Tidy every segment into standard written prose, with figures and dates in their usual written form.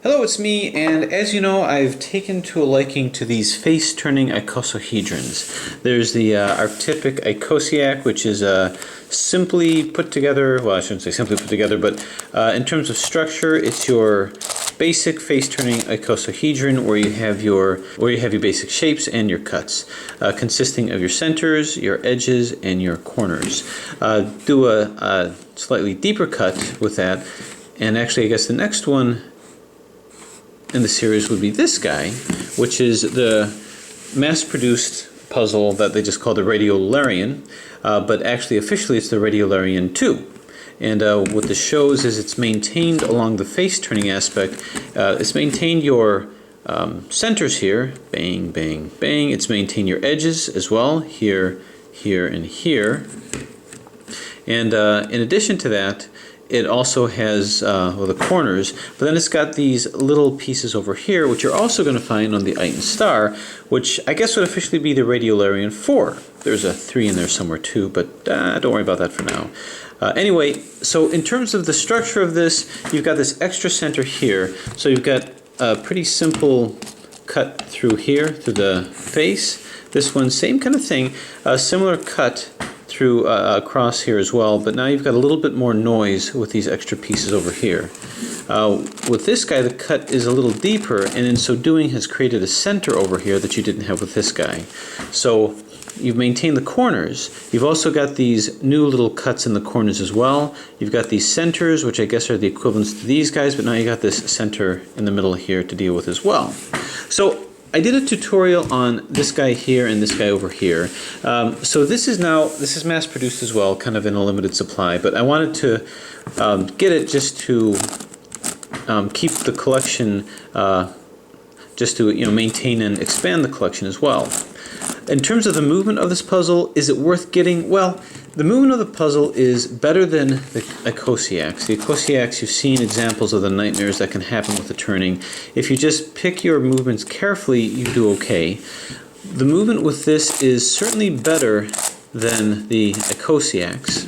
Hello, it's me, and as you know, I've taken to a liking to these face-turning icosahedrons. There's the archetypic icosiac, which is simply put together, well, I shouldn't say simply put together, but in terms of structure, it's your basic face-turning icosahedron where you have your basic shapes and your cuts, consisting of your centers, your edges, and your corners. Do a slightly deeper cut with that, and actually I guess the next one in the series would be this guy, which is the mass-produced puzzle that they just call the Radiolarian, but actually officially it's the Radiolarian 2. And what this shows is it's maintained along the face-turning aspect. It's maintained your centers here, bang, bang, bang. It's maintained your edges as well, here, here, and here. And in addition to that, it also has well, the corners, but then it's got these little pieces over here, which you're also going to find on the Iton Star, which I guess would officially be the Radiolarian 4. There's a 3 in there somewhere too, but don't worry about that for now. Anyway, so in terms of the structure of this, you've got this extra center here, so you've got a pretty simple cut through here, through the face. This one, same kind of thing, a similar cut through across here as well, but now you've got a little bit more noise with these extra pieces over here. With this guy, the cut is a little deeper, and in so doing has created a center over here that you didn't have with this guy. So you've maintained the corners. You've also got these new little cuts in the corners as well. You've got these centers, which I guess are the equivalents to these guys, but now you got this center in the middle here to deal with as well. So I did a tutorial on this guy here and this guy over here. So this is mass produced as well, kind of in a limited supply, but I wanted to get it just to keep the collection, just to maintain and expand the collection as well. In terms of the movement of this puzzle, is it worth getting? Well, the movement of the puzzle is better than the icosiacs. The icosiacs, you've seen examples of the nightmares that can happen with the turning. If you just pick your movements carefully, you do okay. The movement with this is certainly better than the icosiacs.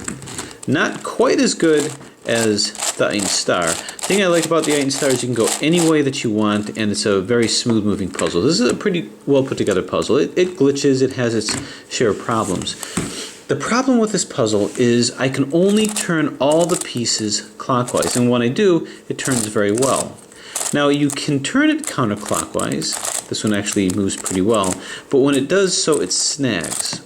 Not quite as good as the Iton Star. The thing I like about the Iton Star is you can go any way that you want, and it's a very smooth moving puzzle. This is a pretty well put together puzzle. It glitches, it has its share of problems. The problem with this puzzle is I can only turn all the pieces clockwise, and when I do, it turns very well. Now you can turn it counterclockwise. This one actually moves pretty well, but when it does so, it snags.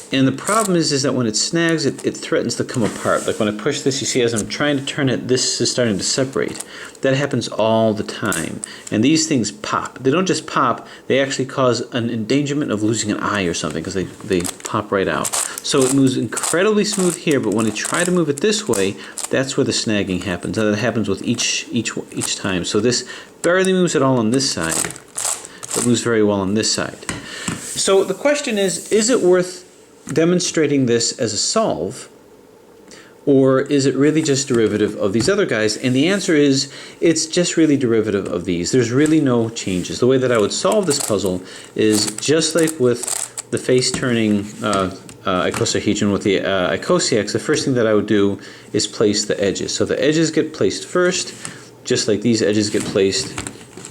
And the problem is that when it snags, it threatens to come apart. Like when I push this, you see as I'm trying to turn it, this is starting to separate. That happens all the time. And these things pop. They don't just pop, they actually cause an endangerment of losing an eye or something because they pop right out. So it moves incredibly smooth here, but when I try to move it this way, that's where the snagging happens. And that happens with each time. So this barely moves at all on this side, but moves very well on this side. So the question is it worth demonstrating this as a solve, or is it really just derivative of these other guys? And the answer is it's just really derivative of these. There's really no changes. The way that I would solve this puzzle is just like with the face-turning icosahedron with the icosiacs. The first thing that I would do is place the edges. So the edges get placed first, just like these edges get placed,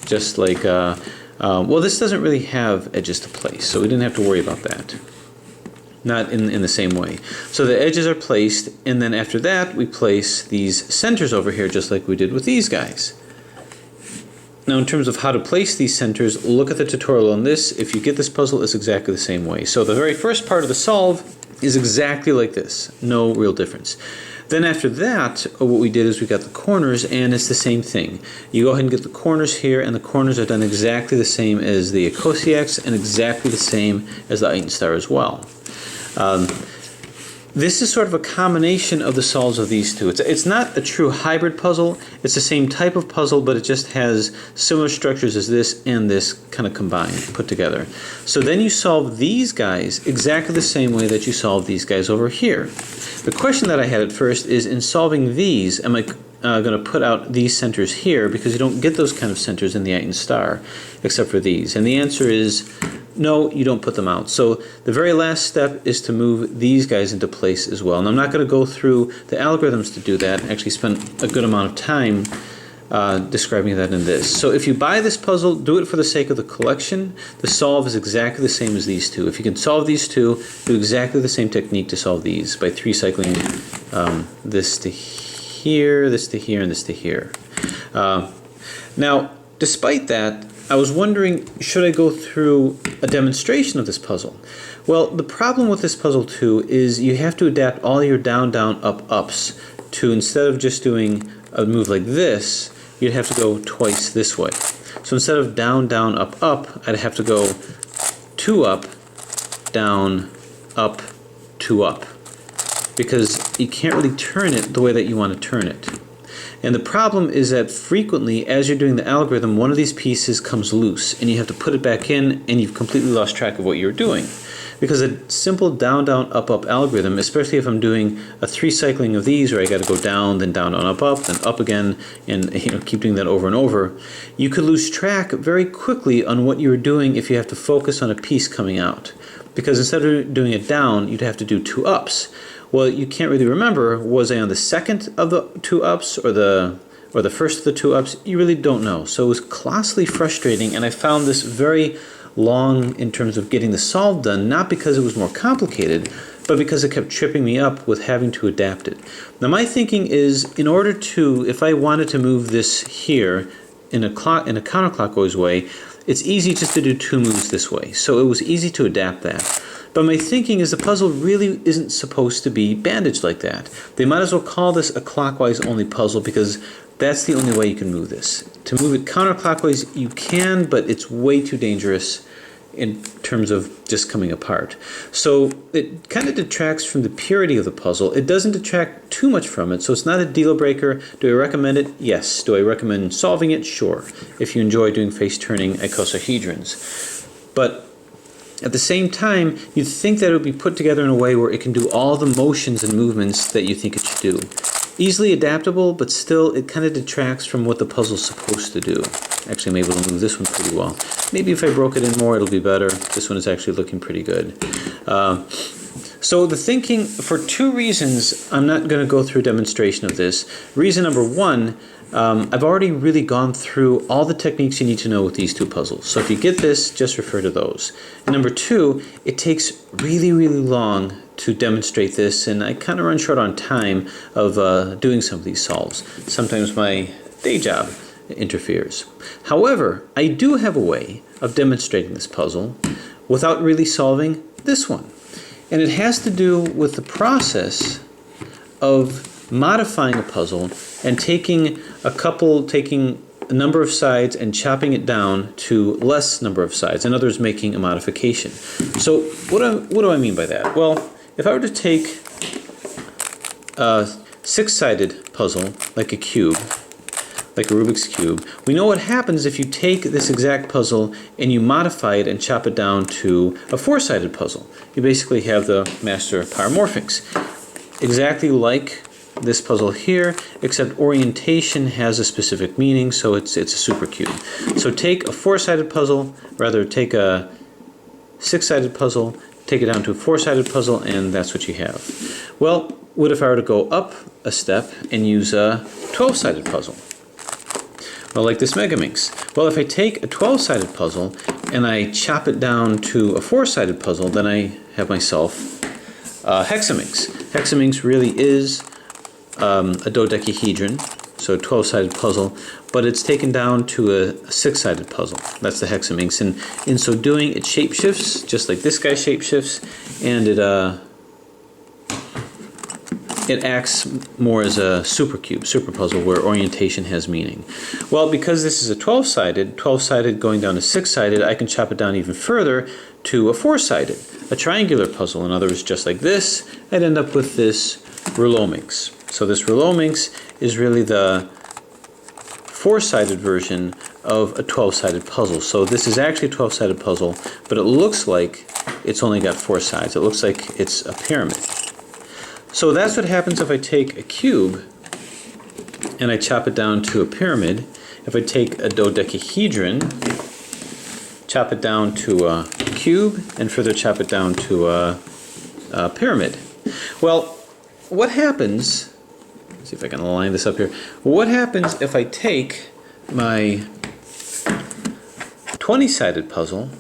just like well, this doesn't really have edges to place, so we didn't have to worry about that. Not in the same way. So the edges are placed, and then after that we place these centers over here just like we did with these guys. Now in terms of how to place these centers, look at the tutorial on this. If you get this puzzle, it's exactly the same way. So the very first part of the solve is exactly like this. No real difference. Then after that, what we did is we got the corners, and it's the same thing. You go ahead and get the corners here, and the corners are done exactly the same as the icosiacs and exactly the same as the Iton Star as well. This is sort of a combination of the solves of these two. It's not a true hybrid puzzle. It's the same type of puzzle, but it just has similar structures as this and this kind of combined, put together. So then you solve these guys exactly the same way that you solve these guys over here. The question that I had at first is, in solving these, am I going to put out these centers here, because you don't get those kind of centers in the Iton Star except for these? And the answer is no, you don't put them out. So the very last step is to move these guys into place as well. And I'm not going to go through the algorithms to do that. I actually spent a good amount of time describing that in this. So if you buy this puzzle, do it for the sake of the collection. The solve is exactly the same as these two. If you can solve these two, do exactly the same technique to solve these by 3 cycling this to here, this to here, and this to here. Now, despite that, I was wondering, should I go through a demonstration of this puzzle? Well, the problem with this puzzle too is you have to adapt all your down, down, up, ups to, instead of just doing a move like this, you'd have to go twice this way. So instead of down, down, up, up, I'd have to go 2 up, down, up, 2 up. Because you can't really turn it the way that you want to turn it. And the problem is that frequently, as you're doing the algorithm, one of these pieces comes loose, and you have to put it back in, and you've completely lost track of what you're doing. Because a simple down, down, up, up algorithm, especially if I'm doing a 3 cycling of these, where I got to go down, then down, up, up, then up again, and keep doing that over and over, you could lose track very quickly on what you were doing if you have to focus on a piece coming out. Because instead of doing it down, you'd have to do 2 ups. Well, you can't really remember, was I on the second of the 2 ups or the first of the 2 ups? You really don't know. So it was colossally frustrating, and I found this very long in terms of getting the solve done, not because it was more complicated, but because it kept tripping me up with having to adapt it. Now my thinking is, in order to, if I wanted to move this here in a counterclockwise way, it's easy just to do 2 moves this way. So it was easy to adapt that. But my thinking is the puzzle really isn't supposed to be bandaged like that. They might as well call this a clockwise only puzzle, because that's the only way you can move this. To move it counterclockwise you can, but it's way too dangerous in terms of just coming apart. So it kind of detracts from the purity of the puzzle. It doesn't detract too much from it, so it's not a deal breaker. Do I recommend it? Yes. Do I recommend solving it? Sure, if you enjoy doing face-turning icosahedrons. But at the same time, you'd think that it would be put together in a way where it can do all the motions and movements that you think it should do. Easily adaptable, but still it kind of detracts from what the puzzle's supposed to do. Actually, I'm able to move this one pretty well. Maybe if I broke it in more, it'll be better. This one is actually looking pretty good. So the thinking, for 2 reasons, I'm not going to go through a demonstration of this. Reason number 1, I've already really gone through all the techniques you need to know with these 2 puzzles. So if you get this, just refer to those. And number 2, it takes really, really long to demonstrate this, and I kind of run short on time of doing some of these solves. Sometimes my day job interferes. However, I do have a way of demonstrating this puzzle without really solving this one. And it has to do with the process of modifying a puzzle and taking a number of sides and chopping it down to less number of sides. In other words, making a modification. So what do I mean by that? Well, if I were to take a 6-sided puzzle, like a cube, like a Rubik's Cube, we know what happens if you take this exact puzzle and you modify it and chop it down to a 4-sided puzzle. You basically have the master pyromorphics. Exactly like this puzzle here, except orientation has a specific meaning, so it's a supercube. So take a 4-sided puzzle, rather take a 6-sided puzzle, take it down to a 4-sided puzzle, and that's what you have. Well, what if I were to go up a step and use a 12-sided puzzle? Well, like this Megaminx. Well, if I take a 12-sided puzzle and I chop it down to a 4-sided puzzle, then I have myself Hexaminx. Hexaminx really is a dodecahedron, so a 12-sided puzzle, but it's taken down to a 6-sided puzzle. That's the Hexaminx, and in so doing, it shapeshifts, just like this guy shapeshifts, and it acts more as a supercube, super puzzle, where orientation has meaning. Well, because this is a 12-sided going down to 6-sided, I can chop it down even further to a 4-sided, a triangular puzzle. In other words, just like this, I'd end up with this Rouleau-Minx. So this Rouleau-Minx is really the 4-sided version of a 12-sided puzzle. So this is actually a 12-sided puzzle, but it looks like it's only got 4 sides. It looks like it's a pyramid. So that's what happens if I take a cube and I chop it down to a pyramid. If I take a dodecahedron, chop it down to a cube, and further chop it down to a pyramid. Well, what happens see if I can line this up here. What happens if I take my 20-sided puzzle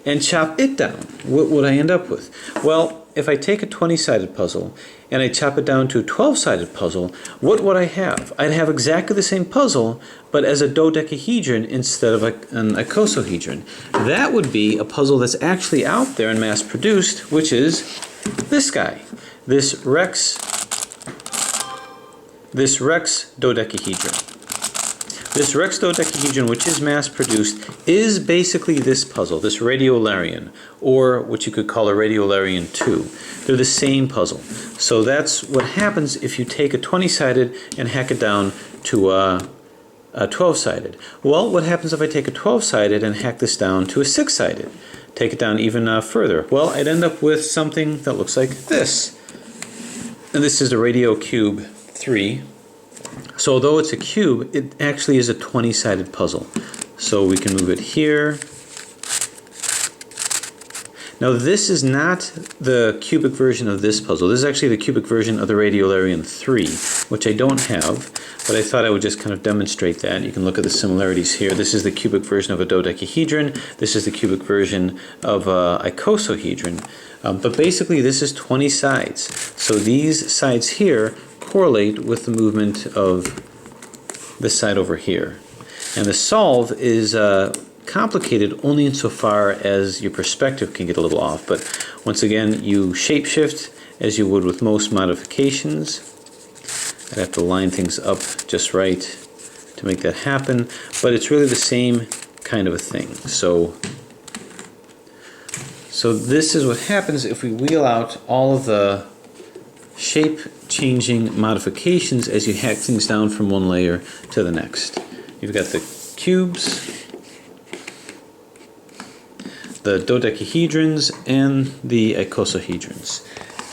and chop it down? What would I end up with? Well, if I take a 20-sided puzzle and I chop it down to a 12-sided puzzle, what would I have? I'd have exactly the same puzzle, but as a dodecahedron instead of an icosahedron. That would be a puzzle that's actually out there and mass-produced, which is this guy, this Rex dodecahedron. This Rex dodecahedron, which is mass-produced, is basically this puzzle, this radiolarian, or what you could call a radiolarian 2. They're the same puzzle. So that's what happens if you take a 20-sided and hack it down to a 12-sided. Well, what happens if I take a 12-sided and hack this down to a 6-sided? Take it down even further. Well, I'd end up with something that looks like this. And this is the Radio Cube 3. So although it's a cube, it actually is a 20-sided puzzle. So we can move it here. Now this is not the cubic version of this puzzle. This is actually the cubic version of the Radiolarian 3, which I don't have, but I thought I would just kind of demonstrate that. You can look at the similarities here. This is the cubic version of a dodecahedron. This is the cubic version of a icosahedron. But basically this is 20 sides. So these sides here correlate with the movement of this side over here. And the solve is complicated only insofar as your perspective can get a little off. But once again, you shapeshift as you would with most modifications. I'd have to line things up just right to make that happen. But it's really the same kind of a thing. So this is what happens if we wheel out all of the shape-changing modifications as you hack things down from one layer to the next. You've got the cubes, the dodecahedrons, and the icosahedrons.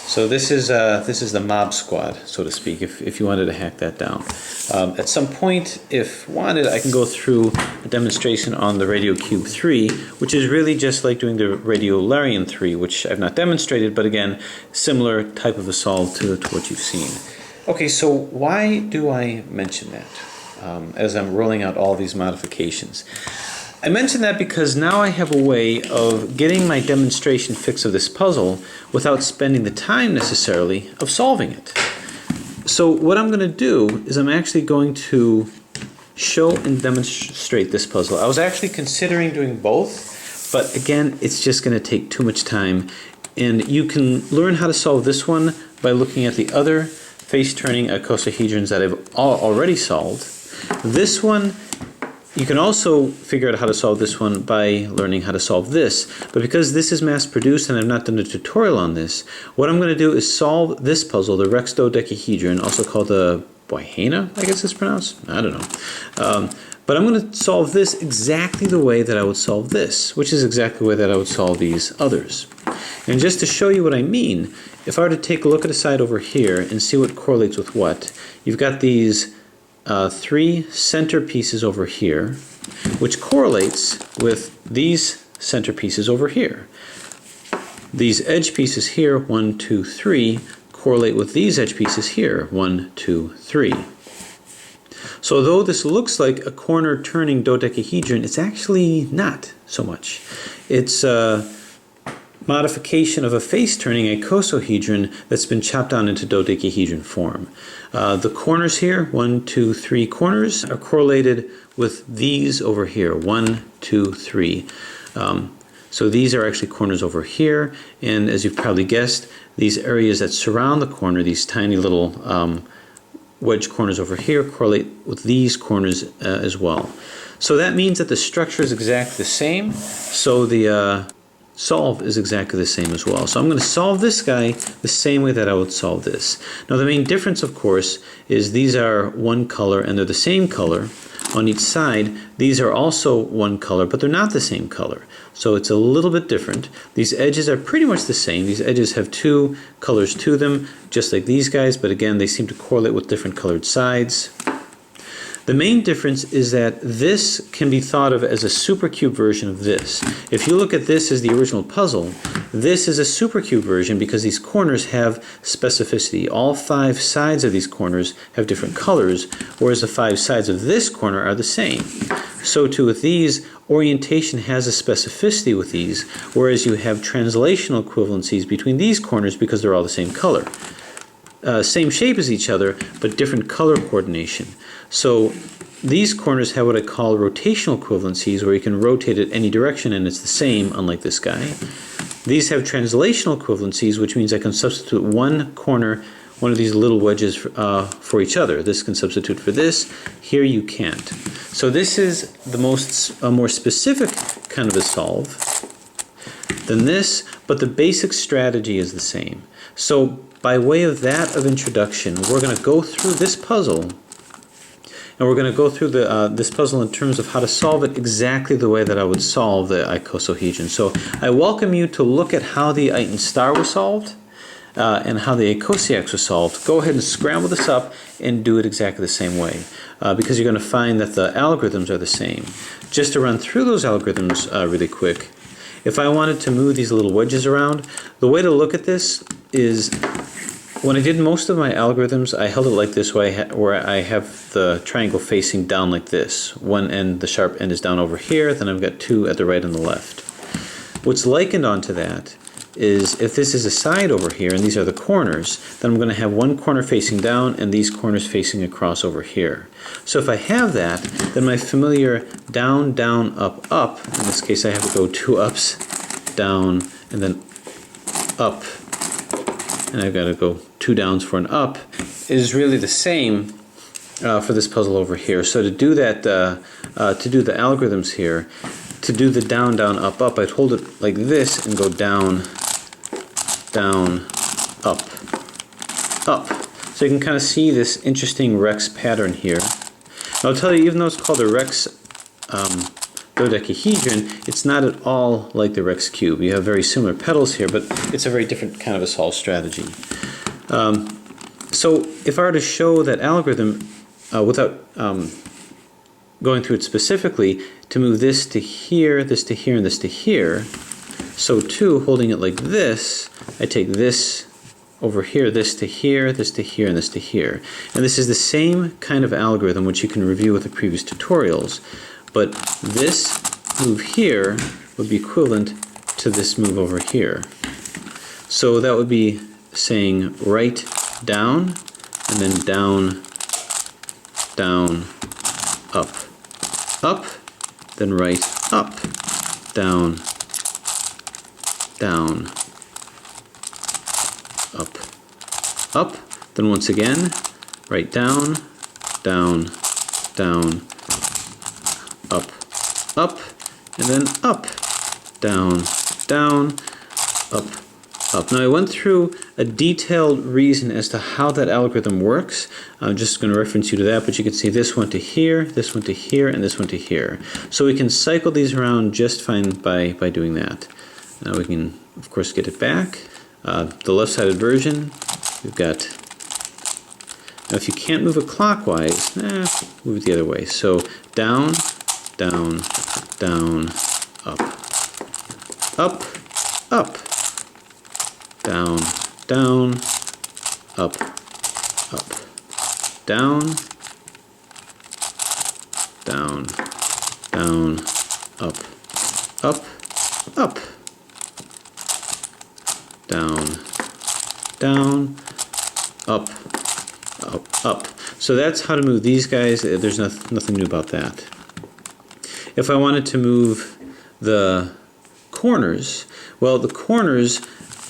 So this is the mob squad, so to speak, if you wanted to hack that down. At some point, if wanted, I can go through a demonstration on the Radio Cube 3, which is really just like doing the Radiolarian 3, which I've not demonstrated, but again, similar type of a solve to what you've seen. Okay, so why do I mention that as I'm rolling out all these modifications? I mention that because now I have a way of getting my demonstration fix of this puzzle without spending the time necessarily of solving it. So what I'm going to do is I'm actually going to show and demonstrate this puzzle. I was actually considering doing both, but again, it's just going to take too much time. And you can learn how to solve this one by looking at the other face-turning icosahedrons that I've already solved. This one, you can also figure out how to solve this one by learning how to solve this. But because this is mass-produced and I've not done a tutorial on this, what I'm going to do is solve this puzzle, the Rex dodecahedron, also called the Boihena, I guess it's pronounced? I don't know. But I'm going to solve this exactly the way that I would solve this, which is exactly the way that I would solve these others. And just to show you what I mean, if I were to take a look at a side over here and see what correlates with what, you've got these three center pieces over here, which correlates with these center pieces over here. These edge pieces here, 1, 2, 3, correlate with these edge pieces here, 1, 2, 3. So though this looks like a corner turning dodecahedron, it's actually not so much. It's a modification of a face-turning icosahedron that's been chopped down into dodecahedron form. The corners here, 1, 2, 3 corners, are correlated with these over here, 1, 2, 3. So these are actually corners over here, and as you've probably guessed, these areas that surround the corner, these tiny little wedge corners over here, correlate with these corners as well. So that means that the structure is exactly the same, so the solve is exactly the same as well. So I'm going to solve this guy the same way that I would solve this. Now the main difference, of course, is these are one color and they're the same color on each side. These are also one color, but they're not the same color. So it's a little bit different. These edges are pretty much the same. These edges have two colors to them, just like these guys, but again, they seem to correlate with different colored sides. The main difference is that this can be thought of as a supercube version of this. If you look at this as the original puzzle, this is a supercube version because these corners have specificity. All 5 sides of these corners have different colors, whereas the 5 sides of this corner are the same. So too with these, orientation has a specificity with these, whereas you have translational equivalencies between these corners because they're all the same color. Same shape as each other, but different color coordination. So these corners have what I call rotational equivalencies, where you can rotate it any direction and it's the same, unlike this guy. These have translational equivalencies, which means I can substitute one corner, one of these little wedges for each other. This can substitute for this. Here you can't. So this is the more specific kind of a solve than this, but the basic strategy is the same. So by way of that of introduction, we're going to go through this puzzle, and we're going to go through this puzzle in terms of how to solve it exactly the way that I would solve the icosahedron. So I welcome you to look at how the Eiton star was solved and how the icosiacs was solved. Go ahead and scramble this up and do it exactly the same way, because you're going to find that the algorithms are the same. Just to run through those algorithms really quick, if I wanted to move these little wedges around, the way to look at this is, when I did most of my algorithms, I held it like this way, where I have the triangle facing down like this. One end, the sharp end, is down over here, then I've got 2 at the right and the left. What's likened onto that is, if this is a side over here and these are the corners, then I'm going to have one corner facing down and these corners facing across over here. So if I have that, then my familiar down, down, up, up, in this case I have to go 2 ups, down, and then up, and I've got to go 2 downs for an up, is really the same for this puzzle over here. So to do that, to do the algorithms here, to do the down, down, up, up, I'd hold it like this and go down, down, up, up. So you can kind of see this interesting Rex pattern here. I'll tell you, even though it's called a Rex dodecahedron, it's not at all like the Rex cube. You have very similar petals here, but it's a very different kind of a solve strategy. So if I were to show that algorithm without going through it specifically, to move this to here, this to here, and this to here, so too, holding it like this, I take this over here, this to here, this to here, and this to here. And this is the same kind of algorithm which you can review with the previous tutorials, but this move here would be equivalent to this move over here. So that would be saying right, down, and then down, down, up, up, then right, up, down, down, up, up, then once again, right, down, down, down, up, up, and then up, down, down, up, up. Now I went through a detailed reason as to how that algorithm works. I'm just going to reference you to that, but you can see this went to here, this went to here, and this went to here. So we can cycle these around just fine by doing that. Now we can, of course, get it back. The left-sided version, we've got, now if you can't move it clockwise, move it the other way. So down, down, down, up, up, up, down, down, up, up, down, down, down, up, up, up, down, down, up, up, up. So that's how to move these guys. There's nothing new about that. If I wanted to move the corners, well, the corners,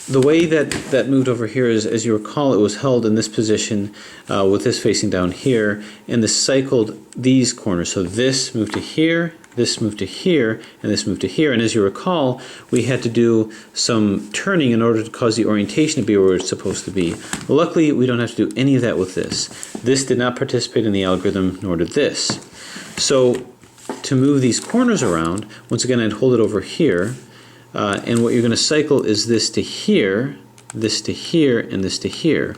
the way that moved over here is, as you recall, it was held in this position with this facing down here, and this cycled these corners. So this moved to here, this moved to here, and this moved to here. And as you recall, we had to do some turning in order to cause the orientation to be where it's supposed to be. Luckily, we don't have to do any of that with this. This did not participate in the algorithm, nor did this. So to move these corners around, once again, I'd hold it over here. And what you're going to cycle is this to here, and this to here.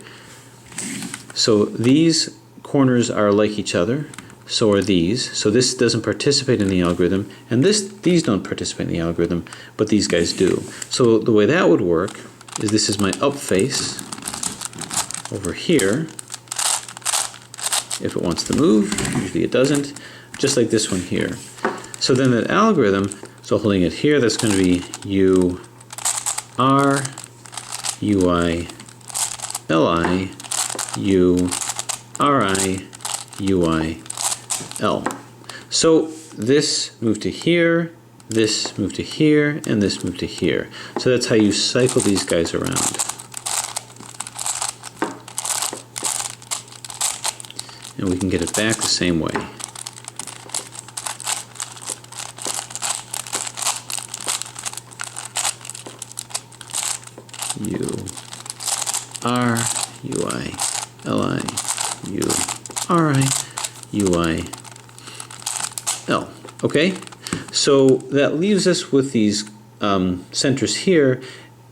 So these corners are like each other. so are these. So this doesn't participate in the algorithm, and these don't participate in the algorithm, but these guys do. So the way that would work is this is my up face over here. If it wants to move, usually it doesn't, just like this one here. So then that algorithm, so holding it here, that's going to be U, R, UI, LI, U, RI, UI, L. So this moved to here, this moved to here, and this moved to here. So that's how you cycle these guys around. And we can get it back the same way. U, R, UI, LI, U, RI, UI, L. Okay? So that leaves us with these centers here,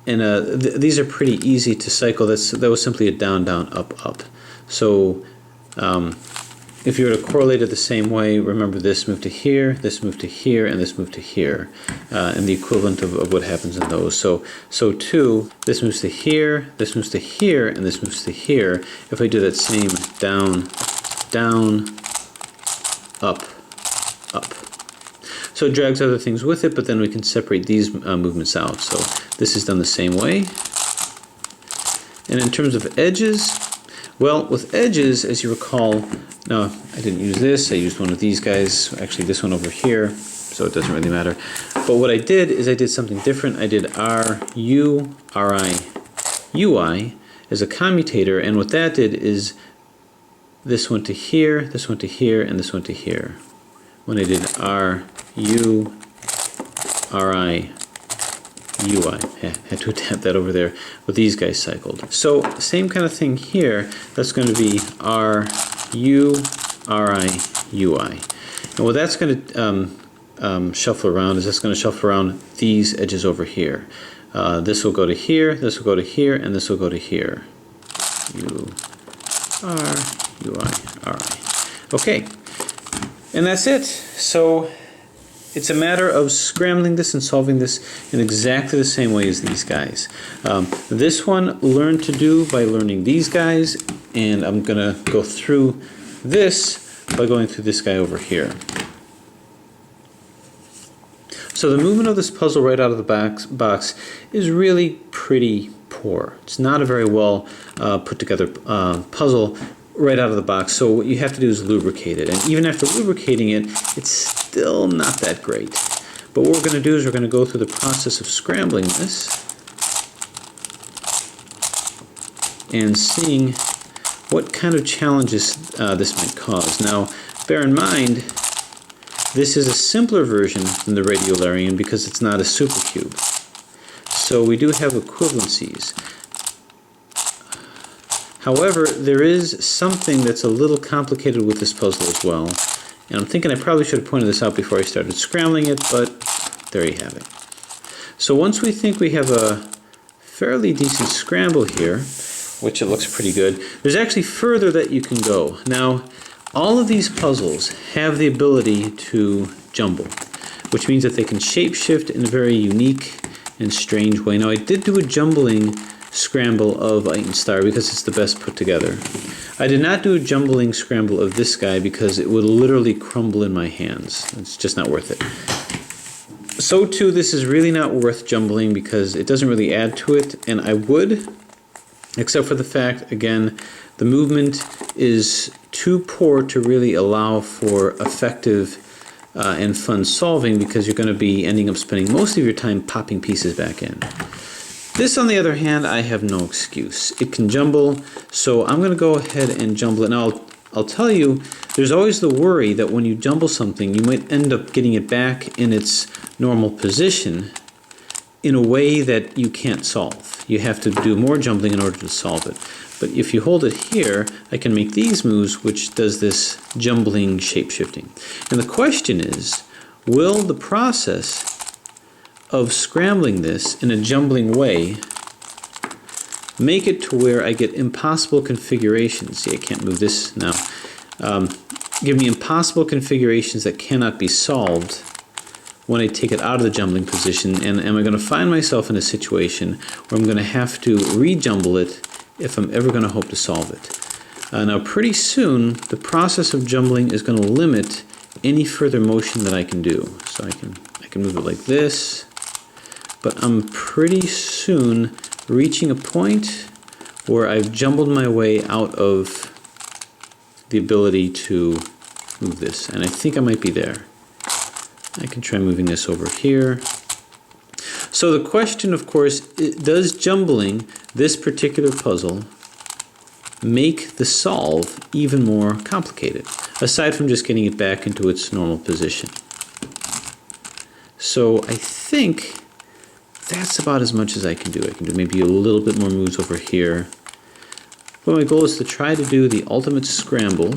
and these are pretty easy to cycle. That was simply a down, down, up, up. So if you were to correlate it the same way, remember this moved to here, this moved to here, and this moved to here, and the equivalent of what happens in those. So too, this moves to here, this moves to here, and this moves to here. If I do that same down, down, up, up. So it drags other things with it, but then we can separate these movements out. So this is done the same way. And in terms of edges, well, with edges, as you recall, no, I didn't use this. I used one of these guys, actually this one over here, so it doesn't really matter. But what I did is I did something different. I did R, U, RI, UI as a commutator, and what that did is this went to here, this went to here, and this went to here. When I did R, U, RI, UI. Had to adapt that over there, but these guys cycled. So same kind of thing here. That's going to be R, U, RI, UI. And what that's going to shuffle around is that's going to shuffle around these edges over here. This will go to here, this will go to here, and this will go to here. U, R, UI, RI. Okay, and that's it. So it's a matter of scrambling this and solving this in exactly the same way as these guys. This one learn to do by learning these guys, and I'm going to go through this by going through this guy over here. So the movement of this puzzle right out of the box is really pretty poor. It's not a very well put together puzzle right out of the box, so what you have to do is lubricate it, and even after lubricating it, it's still not that great. But what we're going to do is we're going to go through the process of scrambling this and seeing what kind of challenges this might cause. Now, bear in mind, this is a simpler version than the radiolarian because it's not a supercube. So we do have equivalencies. However, there is something that's a little complicated with this puzzle as well. And I'm thinking I probably should have pointed this out before I started scrambling it, but there you have it. So once we think we have a fairly decent scramble here, which it looks pretty good, there's actually further that you can go. Now, all of these puzzles have the ability to jumble, which means that they can shapeshift in a very unique and strange way. Now, I did do a jumbling scramble of Eitenstar because it's the best put together. I did not do a jumbling scramble of this guy because it would literally crumble in my hands. It's just not worth it. So too, this is really not worth jumbling because it doesn't really add to it, and I would, except for the fact, again, the movement is too poor to really allow for effective and fun solving because you're going to be ending up spending most of your time popping pieces back in. This, on the other hand, I have no excuse. It can jumble, so I'm going to go ahead and jumble it. Now, I'll tell you, there's always the worry that when you jumble something, you might end up getting it back in its normal position in a way that you can't solve. You have to do more jumbling in order to solve it. But if you hold it here, I can make these moves, which does this jumbling shape-shifting. And the question is, will the process of scrambling this in a jumbling way make it to where I get impossible configurations? See, I can't move this now. give me impossible configurations that cannot be solved when I take it out of the jumbling position, and am I going to find myself in a situation where I'm going to have to rejumble it if I'm ever going to hope to solve it. Now pretty soon the process of jumbling is going to limit any further motion that I can do. So I can move it like this, but I'm pretty soon reaching a point where I've jumbled my way out of the ability to move this, and I think I might be there. I can try moving this over here. So the question, of course, does jumbling this particular puzzle make the solve even more complicated, aside from just getting it back into its normal position? So I think that's about as much as I can do. I can do maybe a little bit more moves over here. But my goal is to try to do the ultimate scramble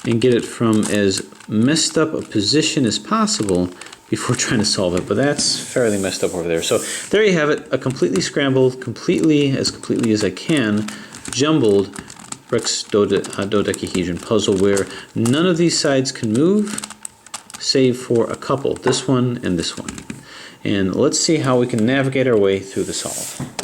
and get it from as messed up a position as possible before trying to solve it. But that's fairly messed up over there. So there you have it, a completely scrambled, completely as I can, jumbled Rex dodecahedron puzzle where none of these sides can move save for a couple, this one and this one. And let's see how we can navigate our way through the solve.